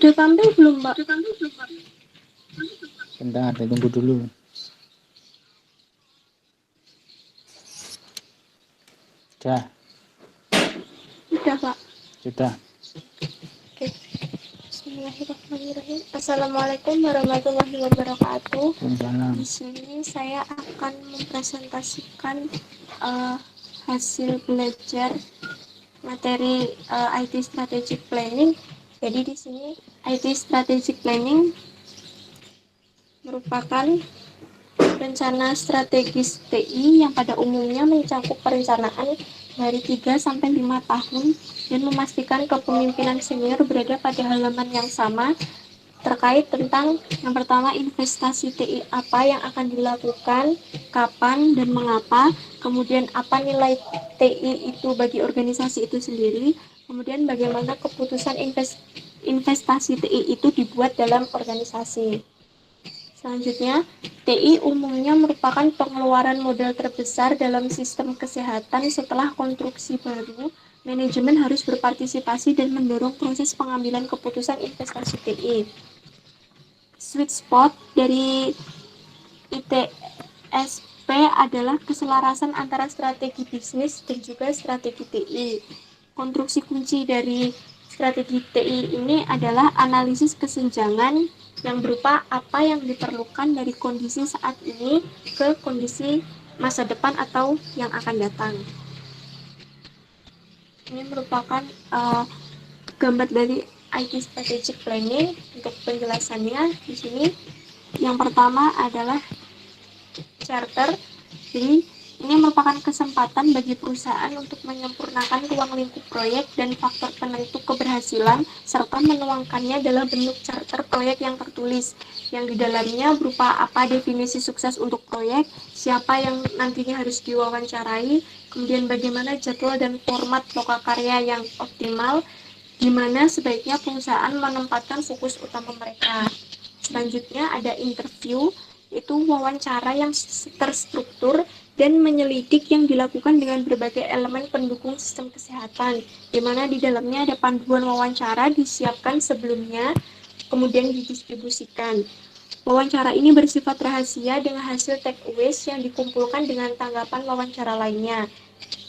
Udah tampil belum, Mbak? Bentar, tunggu dulu. Sudah. Udah, Pak. Sudah. Oke. Bismillahirrahmanirrahim. Assalamualaikum warahmatullahi wabarakatuh. Waalaikumsalam. Di sini saya akan mempresentasikan hasil belajar materi IT Strategic Planning. Jadi di sini IT Strategic Planning merupakan rencana strategis TI yang pada umumnya mencakup perencanaan dari 3 sampai 5 tahun dan memastikan kepemimpinan senior berada pada halaman yang sama terkait tentang yang pertama investasi TI apa yang akan dilakukan, kapan dan mengapa, kemudian apa nilai TI itu bagi organisasi itu sendiri, kemudian bagaimana keputusan investasi TI itu dibuat dalam organisasi. Selanjutnya, TI umumnya merupakan pengeluaran modal terbesar dalam sistem kesehatan setelah konstruksi baru. Manajemen harus berpartisipasi dan mendorong proses pengambilan keputusan investasi TI. Sweet spot dari ITSP adalah keselarasan antara strategi bisnis dan juga strategi TI. Konstruksi kunci dari strategi TI ini adalah analisis kesenjangan yang berupa apa yang diperlukan dari kondisi saat ini ke kondisi masa depan atau yang akan datang. Ini merupakan gambar dari IT Strategic Planning. Untuk penjelasannya di sini yang pertama adalah charter. Jadi ini merupakan kesempatan bagi perusahaan untuk menyempurnakan ruang lingkup proyek dan faktor penentu keberhasilan serta menuangkannya dalam bentuk charter proyek yang tertulis, yang di dalamnya berupa apa definisi sukses untuk proyek, siapa yang nantinya harus diwawancarai, kemudian bagaimana jadwal dan format lokakarya yang optimal, di mana sebaiknya perusahaan menempatkan fokus utama mereka. Selanjutnya ada interview, itu wawancara yang terstruktur dan menyelidik yang dilakukan dengan berbagai elemen pendukung sistem kesehatan, di mana di dalamnya ada panduan wawancara disiapkan sebelumnya, kemudian didistribusikan. Wawancara ini bersifat rahasia dengan hasil takeaways yang dikumpulkan dengan tanggapan wawancara lainnya.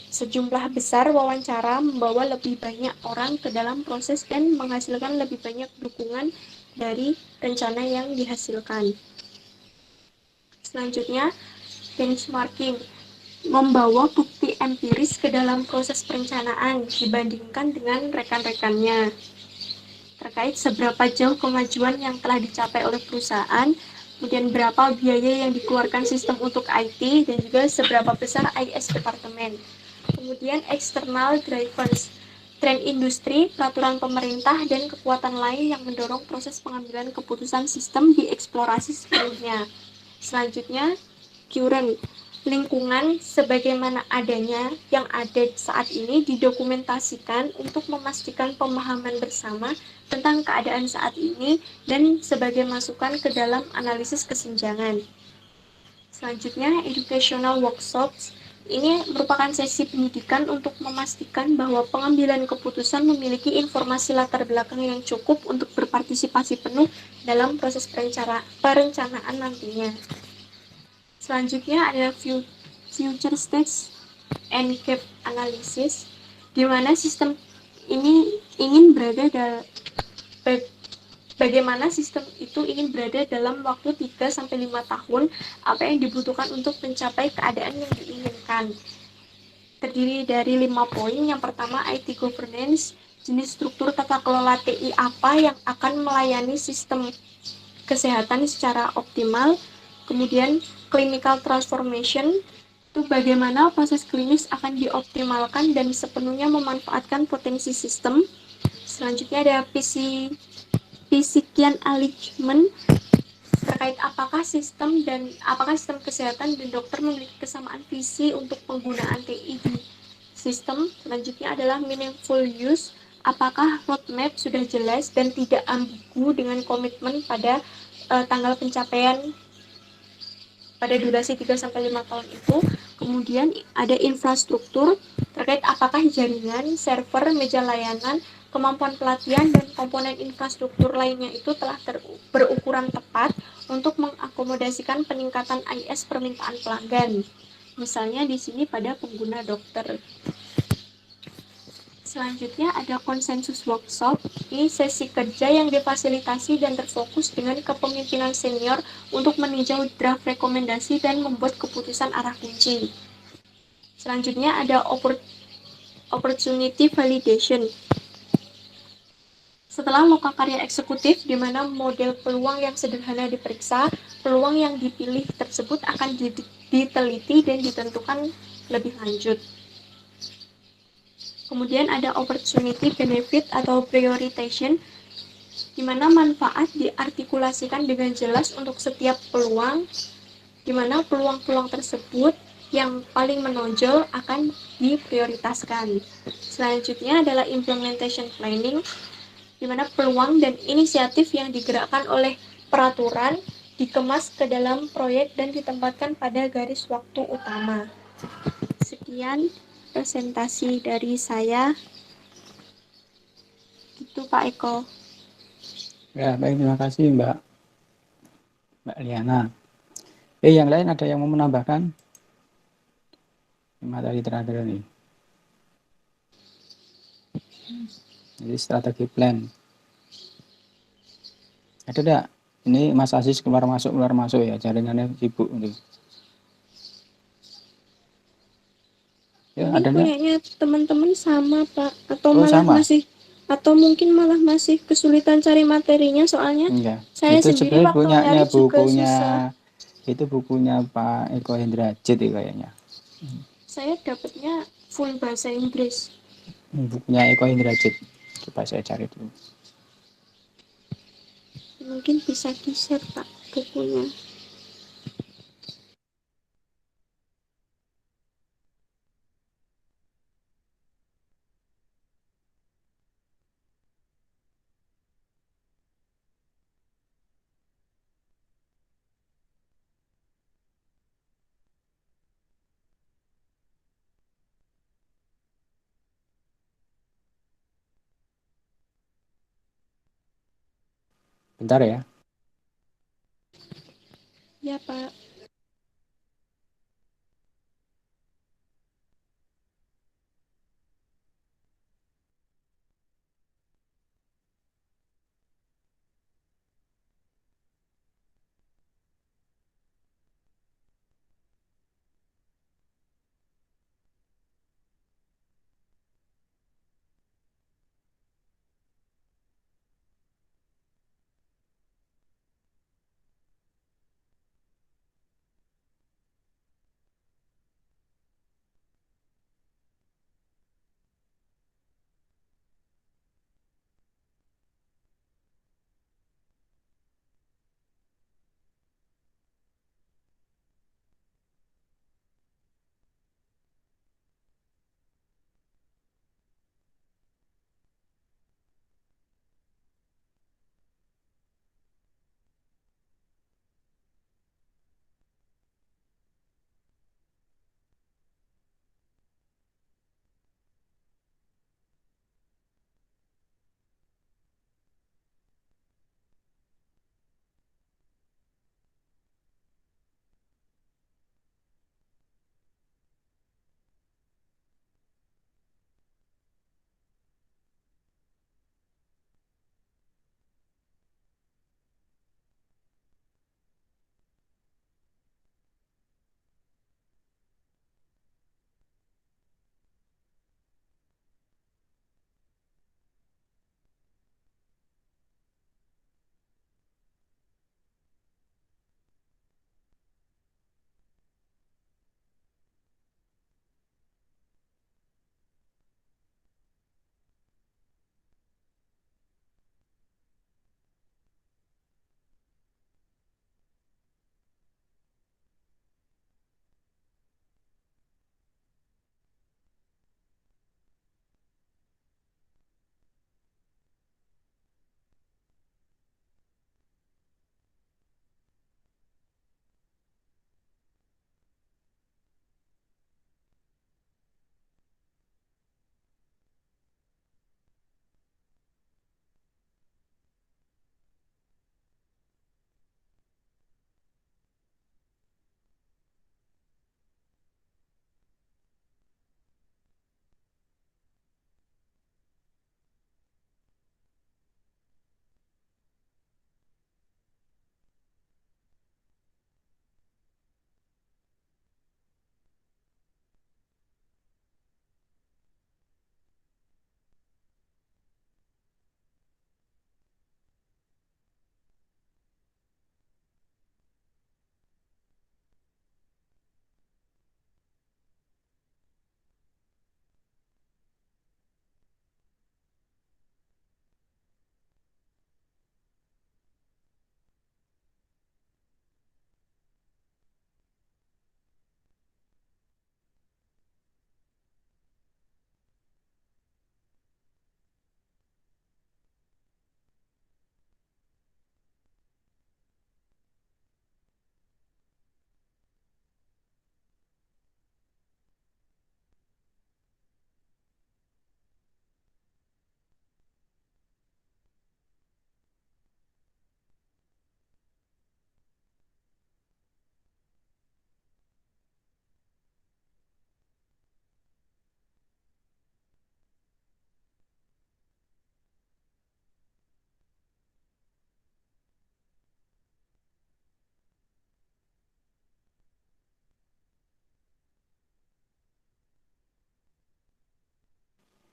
Sejumlah besar wawancara membawa lebih banyak orang ke dalam proses dan menghasilkan lebih banyak dukungan dari rencana yang dihasilkan. Selanjutnya, benchmarking, membawa bukti empiris ke dalam proses perencanaan dibandingkan dengan rekan-rekannya terkait seberapa jauh kemajuan yang telah dicapai oleh perusahaan, kemudian berapa biaya yang dikeluarkan sistem untuk IT, dan juga seberapa besar IS departemen. Kemudian external drivers, tren industri, peraturan pemerintah, dan kekuatan lain yang mendorong proses pengambilan keputusan sistem dieksplorasi sepenuhnya. Selanjutnya, current, lingkungan sebagaimana adanya yang ada saat ini didokumentasikan untuk memastikan pemahaman bersama tentang keadaan saat ini dan sebagai masukan ke dalam analisis kesenjangan. Selanjutnya, educational workshops. Ini merupakan sesi pendidikan untuk memastikan bahwa pengambilan keputusan memiliki informasi latar belakang yang cukup untuk berpartisipasi penuh dalam proses perencanaan nantinya. Selanjutnya ada future state and gap analysis, di mana sistem ini ingin bagaimana sistem itu ingin berada dalam waktu 3-5 tahun, apa yang dibutuhkan untuk mencapai keadaan yang diinginkan. Terdiri dari 5 poin. Yang pertama, IT governance, jenis struktur tata kelola TI apa yang akan melayani sistem kesehatan secara optimal. Kemudian clinical transformation, itu bagaimana proses klinis akan dioptimalkan dan sepenuhnya memanfaatkan potensi sistem. Selanjutnya ada physikian alignment, terkait apakah sistem kesehatan dan dokter memiliki kesamaan visi untuk penggunaan TI di sistem. Selanjutnya adalah meaningful use, apakah roadmap sudah jelas dan tidak ambigu dengan komitmen pada tanggal pencapaian pada durasi 3-5 tahun itu. Kemudian ada infrastruktur, terkait apakah jaringan, server, meja layanan, Kemampuan pelatihan dan komponen infrastruktur lainnya itu telah berukuran tepat untuk mengakomodasikan peningkatan AIS permintaan pelanggan. Misalnya di sini pada pengguna dokter. Selanjutnya ada konsensus workshop. Ini sesi kerja yang difasilitasi dan terfokus dengan kepemimpinan senior untuk meninjau draft rekomendasi dan membuat keputusan arah kunci. Selanjutnya ada opportunity validation. Setelah lokakarya eksekutif, di mana model peluang yang sederhana diperiksa, peluang yang dipilih tersebut akan diteliti dan ditentukan lebih lanjut. Kemudian ada opportunity benefit atau prioritization, di mana manfaat diartikulasikan dengan jelas untuk setiap peluang, di mana peluang-peluang tersebut yang paling menonjol akan diprioritaskan. Selanjutnya adalah implementation planning, di mana peluang dan inisiatif yang digerakkan oleh peraturan dikemas ke dalam proyek dan ditempatkan pada garis waktu utama. Sekian presentasi dari saya. Gitu Pak Eko. Ya, baik, terima kasih Mbak Liana. Yang lain ada yang mau menambahkan materi terakhir ini? Jadi strategi plan. Ada enggak? Ini Mas Aziz keluar masuk ya, jaringannya sibuk nih. Ya, Ini ada enggak? kayaknya teman-teman sama Pak, atau Oh, malah sama. mungkin malah masih kesulitan cari materinya, soalnya Enggak. saya Itu sendiri sebenarnya waktu nyari juga susah. itu bukunya Pak Eko Hendrajit ya kayaknya. Saya dapatnya full bahasa Inggris. Bukunya Eko Hendrajit. Coba saya cari dulu. Mungkin bisa di-share Pak bukunya. Bentar ya. Ya Pak.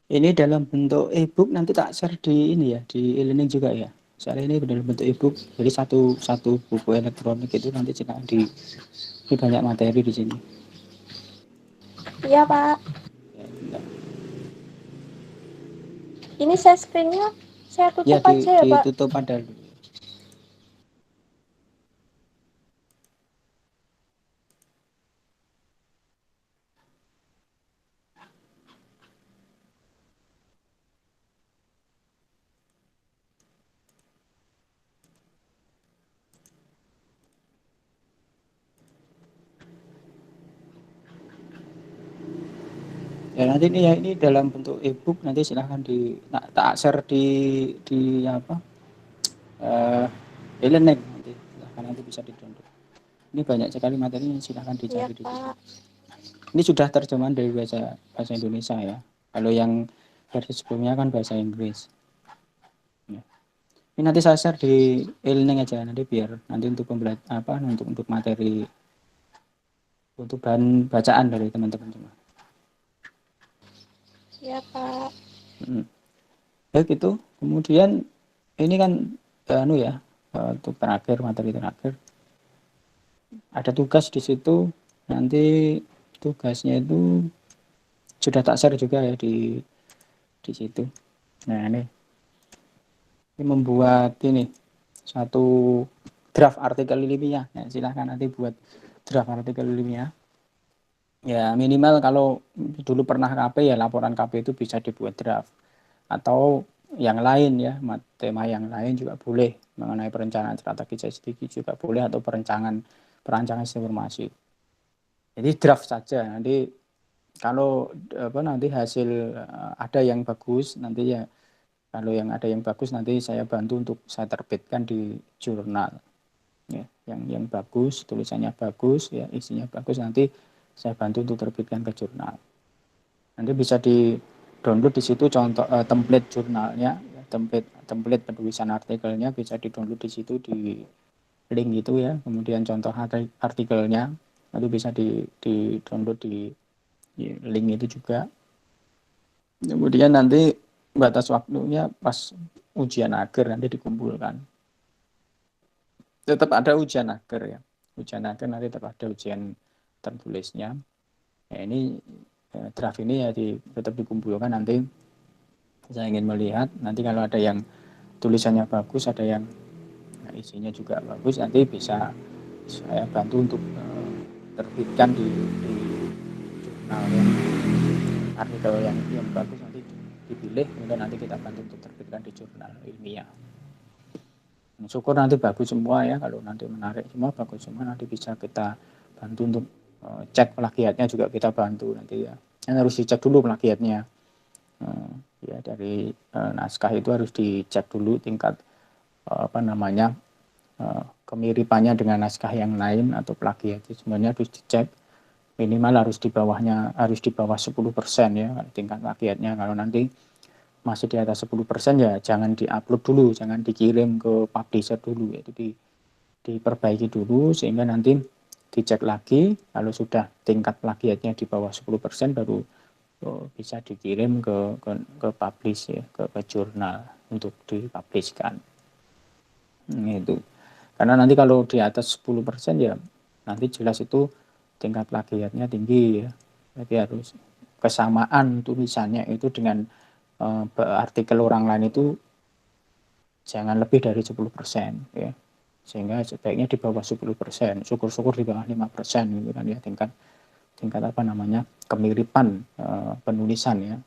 Ini dalam bentuk e-book nanti tak share di ini ya, di e-learning juga ya. Soalnya ini dalam bentuk e-book, jadi satu buku elektronik itu nanti cuma ini banyak materi di sini. Iya, Pak. Ya, bentar. Ini share screen-nya saya Ya tutup aja ya, Pak. ditutup pada dulu. Ya nanti ini ya ini dalam bentuk e-book nanti silahkan tak share di apa e-learning nanti silahkan nanti bisa di-download. Ini banyak sekali materinya silahkan Iya, dicari di situ. Pak. Ini sudah terjemahan dari bahasa Indonesia ya. Kalau yang versi sebelumnya kan bahasa Inggris. Ya. Ini nanti saya share di e-learning aja nanti biar nanti untuk untuk materi untuk bahan bacaan dari teman-teman semua. Iya, Pak. Baik itu. Kemudian ini kan ya untuk terakhir materi terakhir ada tugas di situ nanti tugasnya itu sudah tak share juga ya di situ. Nah ini membuat ini satu draft artikel ilmiah. Ya, silahkan nanti buat draft artikel ilmiah. Ya minimal kalau dulu pernah KP ya laporan KP itu bisa dibuat draft. Atau yang lain ya, tema yang lain juga boleh mengenai perencanaan strategi juga boleh atau perancangan sistem informasi. Jadi draft saja nanti kalau nanti hasil ada yang bagus nanti ya kalau yang ada yang bagus nanti saya bantu untuk saya terbitkan di jurnal ya yang bagus tulisannya bagus ya isinya bagus nanti saya bantu untuk terbitkan ke jurnal nanti bisa di download di situ contoh template jurnalnya ya, template penulisan artikelnya bisa di download di situ di link itu ya kemudian contoh artikelnya itu bisa di download di link itu juga kemudian nanti batas waktunya pas ujian akhir nanti dikumpulkan tetap ada ujian akhir ya ujian akhir nanti tetap ada ujian tertulisnya ya ini draft ini ya tetap dikumpulkan nanti saya ingin melihat nanti kalau ada yang tulisannya bagus ada yang isinya juga bagus nanti bisa saya bantu untuk terbitkan di jurnal ya artikel yang bagus nanti dipilih kemudian nanti kita bantu untuk terbitkan di jurnal ilmiah syukur nanti bagus semua ya kalau nanti menarik semua bagus semua nanti bisa kita bantu untuk cek plagiatnya juga kita bantu nanti ya yang harus dicek dulu plagiatnya ya dari naskah itu harus dicek dulu tingkat kemiripannya dengan naskah yang lain atau plagiat itu sebenarnya harus dicek minimal harus di bawah 10% ya tingkat plagiatnya kalau nanti masih di atas 10% ya jangan diupload dulu, jangan dikirim ke publisher dulu, itu diperbaiki dulu sehingga nanti dicek lagi, kalau sudah tingkat plagiatnya di bawah 10% baru bisa dikirim ke publish ya, ke jurnal untuk dipublishkan. Itu. Karena nanti kalau di atas 10% ya nanti jelas itu tingkat plagiatnya tinggi ya. Jadi harus kesamaan tulisannya itu dengan artikel orang lain itu jangan lebih dari 10% ya. Sehingga sebaiknya di bawah 10%, syukur-syukur di bawah 5% gitu kan ya tingkat kemiripan penulisan ya.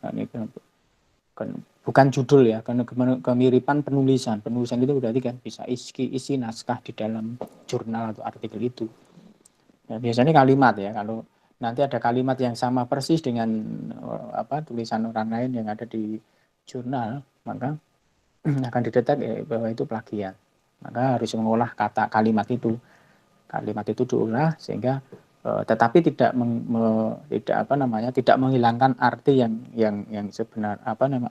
Bukan judul ya, karena kemiripan penulisan itu berarti kan bisa isi naskah di dalam jurnal atau artikel itu. Ya, biasanya kalimat ya, kalau nanti ada kalimat yang sama persis dengan tulisan orang lain yang ada di jurnal, maka akan didetek bahwa itu plagiat. Maka harus mengolah kata kalimat itu diolah sehingga tetapi tidak menghilangkan arti yang sebenar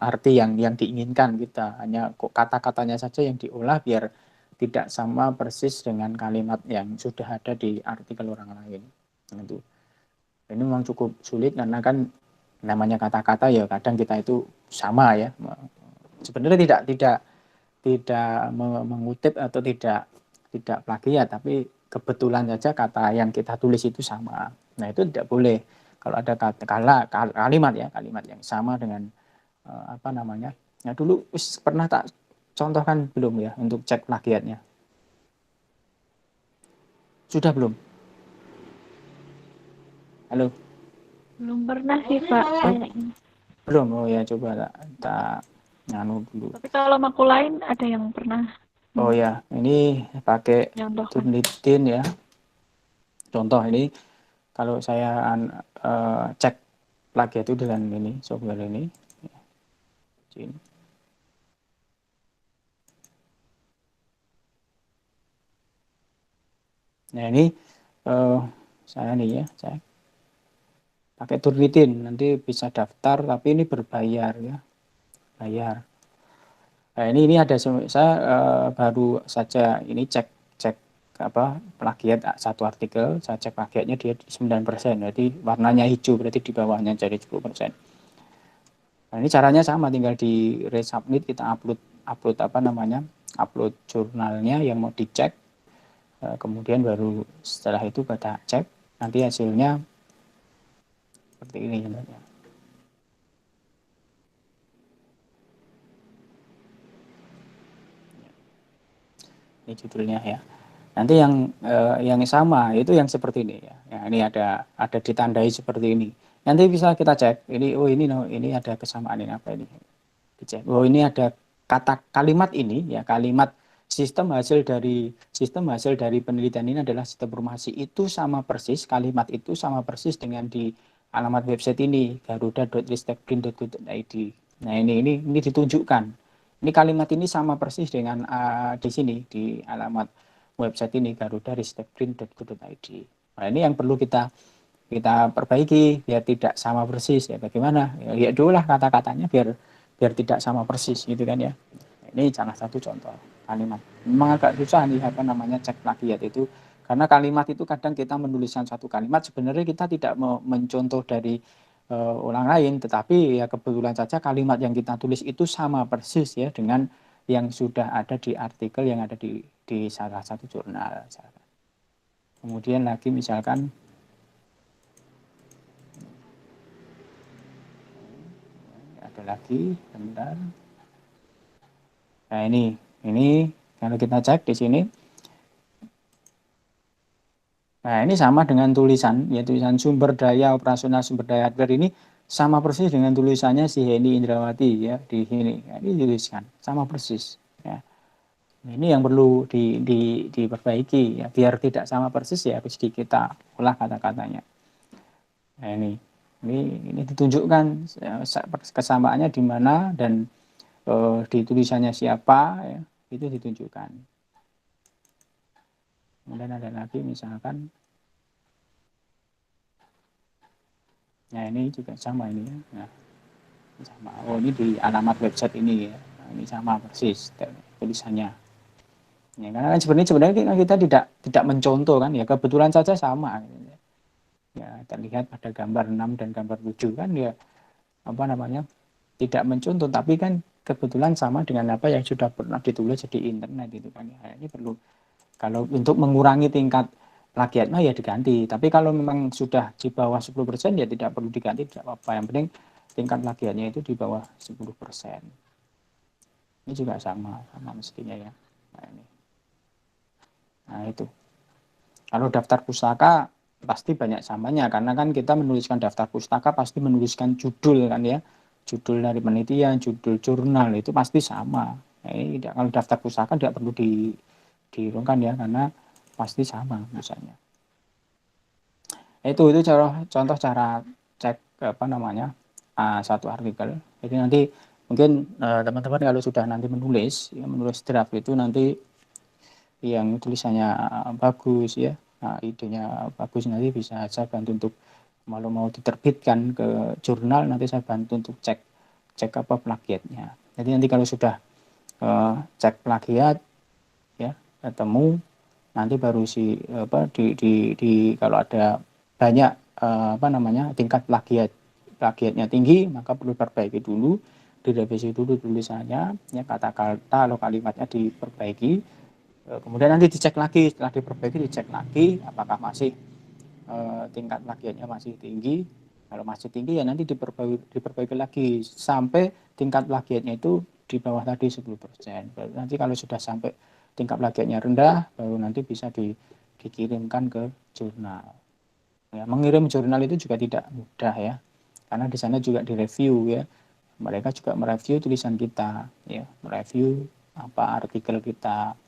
arti yang diinginkan kita hanya kata-katanya saja yang diolah biar tidak sama persis dengan kalimat yang sudah ada di artikel orang lain itu ini memang cukup sulit karena kan namanya kata-kata ya kadang kita itu sama ya. Sebenarnya tidak mengutip atau tidak plagiat, tapi kebetulan saja kata yang kita tulis itu sama. Nah itu tidak boleh. Kalau ada kalimat yang sama dengan apa namanya. Nah dulu pernah tak contohkan belum ya untuk cek plagiatnya? Sudah belum? Halo? Belum pernah sih Pak Oh, kayaknya. belum. Oh ya coba tak nganu dulu. Tapi kalau maku lain ada yang pernah Oh ya, ini pakai nyontohkan. Turnitin ya. Contoh ini kalau saya cek plagiat itu dengan ini software ini. Nah ini saya nih ya, saya pakai Turnitin nanti bisa daftar, tapi ini berbayar ya, bayar. Nah ini ada saya baru saja ini cek apa plagiat satu artikel, saya cek plagiatnya dia 9%, jadi warnanya hijau berarti di bawahnya jadi 10%. Nah, ini caranya sama, tinggal di resubmit, kita upload apa namanya, upload jurnalnya yang mau dicek, kemudian baru setelah itu kita cek, nanti hasilnya seperti ini contohnya. Ini judulnya ya. Nanti yang sama itu yang seperti ini ya. Ya ini ada ditandai seperti ini. Nanti bisa kita cek. Ini oh ini ada kesamaan ini apa ini? Dicek. Oh ini ada kata kalimat ini ya, kalimat sistem hasil dari penelitian ini adalah sistem informasi itu sama persis, kalimat itu sama persis dengan di alamat website ini garuda.ristekrin.go.id. Nah ini ditunjukkan. Ini kalimat ini sama persis dengan di sini di alamat website ini garuda.ristekrin.go.id. Nah ini yang perlu kita perbaiki biar tidak sama persis ya. Bagaimana? Ya dulu lah kata-katanya biar tidak sama persis gitu kan ya. Ini salah satu contoh kalimat. Memang agak susah nih apa namanya cek plagiat itu, karena kalimat itu kadang kita menuliskan satu kalimat sebenarnya kita tidak mencontoh dari orang lain, tetapi ya kebetulan saja kalimat yang kita tulis itu sama persis ya dengan yang sudah ada di artikel yang ada di salah satu jurnal. Kemudian lagi misalkan ada lagi, bentar. Nah ini kalau kita cek di sini. Nah ini sama dengan tulisan, ya tulisan sumber daya operasional sumber daya hardware ini sama persis dengan tulisannya si Heni Indrawati ya di sini. Ya, ini tuliskan sama persis. Ya. Ini yang perlu diperbaiki ya biar tidak sama persis ya harus kita ulah kata-katanya. Nah ini ditunjukkan kesamaannya di mana dan di tulisannya siapa ya itu ditunjukkan. Kemudian ada lagi misalkan, nah ini juga sama ini ya. Nah, sama. Oh ini di alamat website ini ya. Nah, ini sama persis tulisannya. Ya, karena kan sebenarnya kita tidak mencontoh kan ya, kebetulan saja sama. Ya terlihat pada gambar 6 dan gambar 7 kan ya apa namanya tidak mencontoh, tapi kan kebetulan sama dengan apa yang sudah pernah ditulis di internet itu kan ya. Ini perlu, kalau untuk mengurangi tingkat plagiat ya diganti, tapi kalau memang sudah di bawah 10% ya tidak perlu diganti, tidak apa-apa, yang penting tingkat plagiatnya itu di bawah 10%. Ini juga sama mestinya ya. Nah itu kalau daftar pustaka pasti banyak samanya, karena kan kita menuliskan daftar pustaka pasti menuliskan judul kan ya, judul dari penelitian, judul jurnal itu pasti sama. Kalau daftar pustaka tidak perlu dirungkan ya, karena pasti sama misalnya. Itu contoh cara cek apa namanya satu artikel. Jadi nanti mungkin teman-teman kalau sudah nanti menulis draft itu nanti yang tulisannya bagus ya, idenya bagus, nanti bisa saya bantu untuk kalau mau diterbitkan ke jurnal, nanti saya bantu untuk cek apa plagiatnya. Jadi nanti kalau sudah cek plagiat ya ketemu, nanti baru kalau ada banyak apa namanya tingkat plagiat plagiatnya tinggi, maka perlu perbaiki dulu, direvisi dulu tulisannya, ya kata-kata atau kalimatnya diperbaiki. Kemudian nanti dicek lagi, setelah diperbaiki dicek lagi apakah masih tingkat plagiatnya masih tinggi. Kalau masih tinggi ya nanti diperbaiki lagi sampai tingkat plagiatnya itu di bawah tadi 10%. Nanti kalau sudah sampai tingkat plagiatnya rendah, baru nanti bisa dikirimkan ke jurnal. Ya, mengirim jurnal itu juga tidak mudah ya, karena di sana juga direview ya. Mereka juga mereview tulisan kita, ya, mereview apa artikel kita.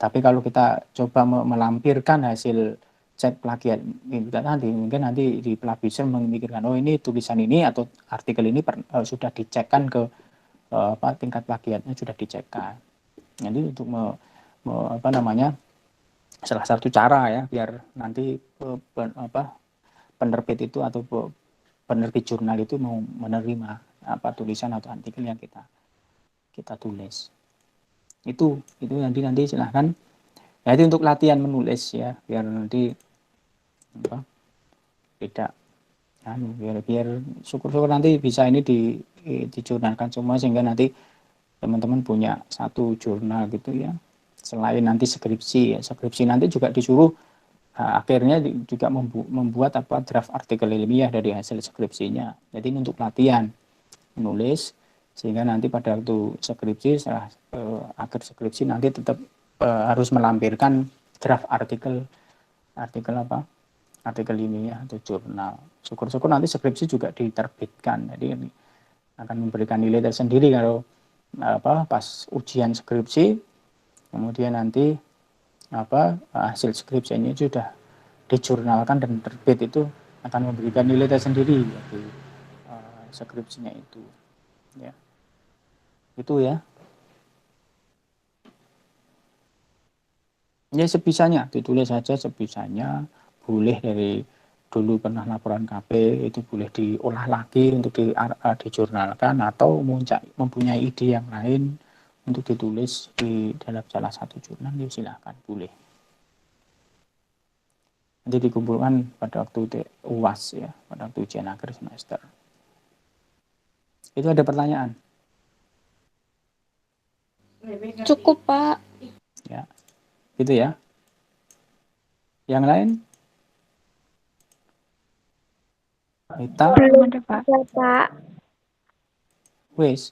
Tapi kalau kita coba melampirkan hasil cek plagiat kita nanti, mungkin nanti di publisher memikirkan, oh ini tulisan ini atau artikel ini sudah dicekkan ke apa tingkat plagiatnya sudah dicekkan. Jadi untuk apa namanya salah satu cara ya biar nanti penerbit itu atau penerbit jurnal itu mau menerima apa tulisan atau artikel yang kita tulis. Itu nanti silahkan. Ya, itu untuk latihan menulis ya biar nanti apa tidak biar syukur-syukur nanti bisa ini dijurnalkan semua sehingga nanti teman-teman punya satu jurnal gitu ya. Selain nanti skripsi ya, skripsi nanti juga disuruh akhirnya juga membuat apa draft artikel ilmiah dari hasil skripsinya. Jadi ini untuk latihan menulis sehingga nanti pada waktu skripsi setelah akhir skripsi nanti tetap harus melampirkan draft artikel apa artikel ilmiah atau jurnal. Syukur-syukur nanti skripsi juga diterbitkan. Jadi akan memberikan nilai tersendiri kalau apa pas ujian skripsi, kemudian nanti apa hasil skripsinya sudah dijurnalkan dan terbit itu akan memberikan nilai tersendiri yaitu skripsinya itu. Ya. Itu ya. Ya sebisanya, ditulis saja sebisanya, boleh dari dulu pernah laporan KP itu boleh diolah lagi untuk dijurnalkan atau mempunyai ide yang lain untuk ditulis di dalam salah satu jurnal ya silahkan boleh. Nanti dikumpulkan pada waktu UAS ya, pada waktu ujian akhir semester. Itu ada pertanyaan? Cukup, Pak. Ya, gitu ya. Yang lain? Kita Belum ada, Pak. Ya, Pak. wis.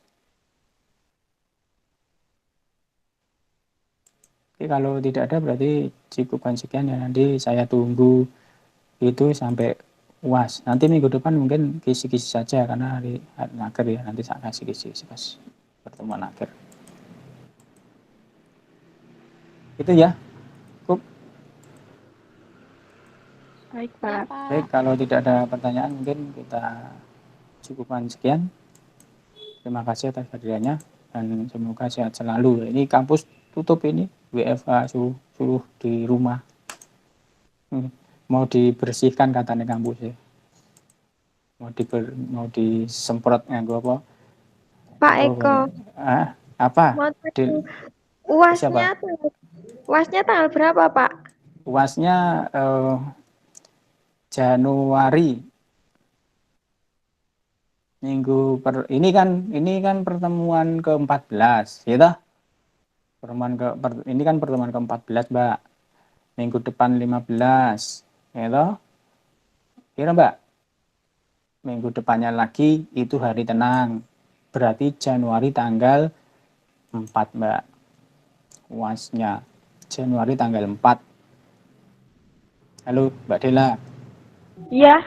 Oke, kalau tidak ada berarti cukupkan sekian ya. Nanti saya tunggu itu sampai UAS. Nanti minggu depan mungkin kisi-kisi saja karena hari akhir ya. Nanti saya kasih kisi-kisi pas pertemuan akhir. Itu ya. Cukup. Baik, Ya, Pak. Pak. Baik, kalau tidak ada pertanyaan mungkin kita cukupkan sekian. Terima kasih atas kehadirannya dan semoga sehat selalu. Ini kampus tutup ini, WFH suruh di rumah. Mau dibersihkan katanya kampus ya. Mau disemprot nganggo apa? Pak Eko, Apa? mau Di, tanya, siapa? UASnya tanggal berapa, Pak? UASnya Januari. Ini kan pertemuan ke-14, ya toh? Ini kan pertemuan ke-14, Mbak. Minggu depan 15, ya toh? Kira, Mbak? Minggu depannya lagi itu hari tenang. Berarti Januari tanggal 4, Mbak. UASnya Januari tanggal 4. Halo, Mbak Dela. Iya,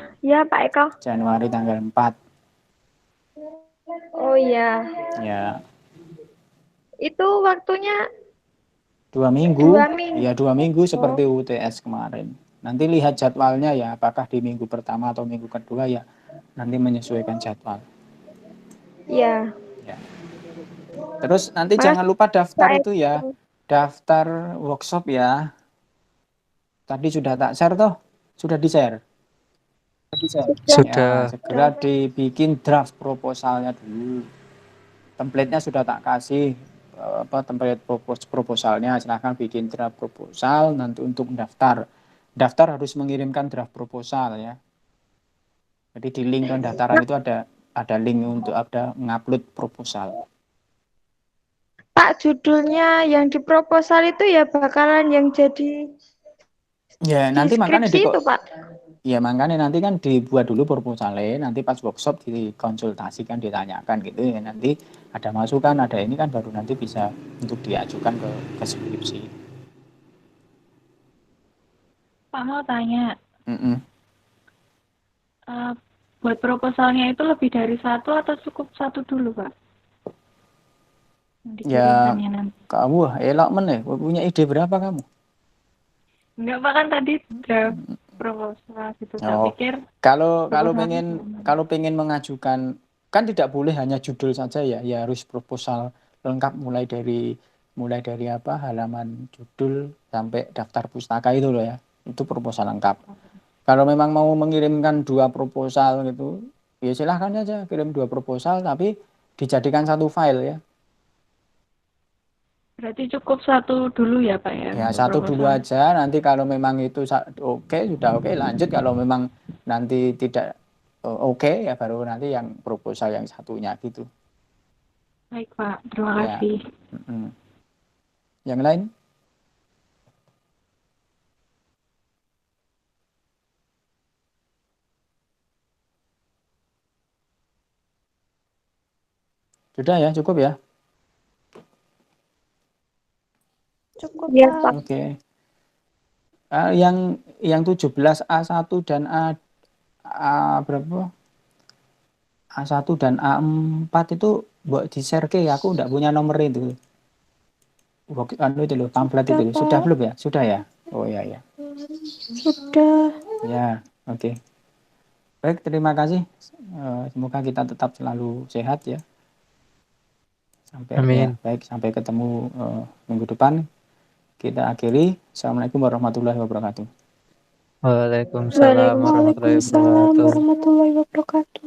Pak Eko. Januari tanggal 4. Oh iya. Ya. Itu waktunya 2 minggu. 2 minggu. Ya 2 minggu seperti UTS kemarin. Nanti lihat jadwalnya ya, apakah di minggu pertama atau minggu kedua ya. Nanti menyesuaikan jadwal. Iya. Ya. Terus nanti Mas, jangan lupa daftar Pak itu ya. Daftar workshop ya. Tadi sudah tak share toh? Sudah di-share? Ya, segera dibikin draft proposalnya dulu. Template-nya sudah tak kasih template proposalnya, silahkan bikin draft proposal nanti untuk daftar harus mengirimkan draft proposal ya. Jadi di link pendaftaran itu ada link untuk ada ngupload proposal. Pak, judulnya yang di proposal itu ya bakalan yang jadi Ya, nanti makanya deskripsi itu, Pak. ya makanya nanti kan dibuat dulu proposalnya, nanti pas workshop dikonsultasikan, ditanyakan gitu ya. Nanti ada masukan, ada ini kan baru nanti bisa untuk diajukan ke skripsi. Pak mau tanya, Mm-mm. buat proposalnya itu lebih dari satu atau cukup satu dulu, Pak? Yang Ya, dikirimkannya nanti. kamu elok meneh, punya ide berapa kamu? Enggak, Pak, kan tadi draft proposal gitu. Saya Oh, pikir kalau proposalnya pengen mengajukan kan tidak boleh hanya judul saja ya, ya harus proposal lengkap mulai dari apa halaman judul sampai daftar pustaka itu loh ya. Itu proposal lengkap. Kalau memang mau mengirimkan 2 proposal gitu, ya silahkan aja kirim 2 proposal tapi dijadikan satu file ya. berarti cukup satu dulu ya, Pak, ya, Ya untuk satu dulu proposal. aja, nanti kalau memang itu oke, sudah oke lanjut, kalau memang nanti tidak oke ya baru nanti yang proposal yang satunya gitu Baik, Pak. Terima ya. kasih. Yang lain sudah ya, cukup ya. Cukup, Ya, Pak. Pak. Oke. Yang 17A1 dan berapa? A1 dan A4 itu buat di-share ke aku enggak punya nomor itu. Anu itu loh, pamflet itu loh. Sudah Pak. belum ya? Sudah ya? Oh iya ya. Sudah. Ya, oke. Baik, terima kasih. Semoga kita tetap selalu sehat ya. Amin. Baik, sampai ketemu minggu depan. Kita akhiri. Assalamualaikum warahmatullahi wabarakatuh. Waalaikumsalam warahmatullahi Waalaikumsalam wabarakatuh. warahmatullahi wabarakatuh.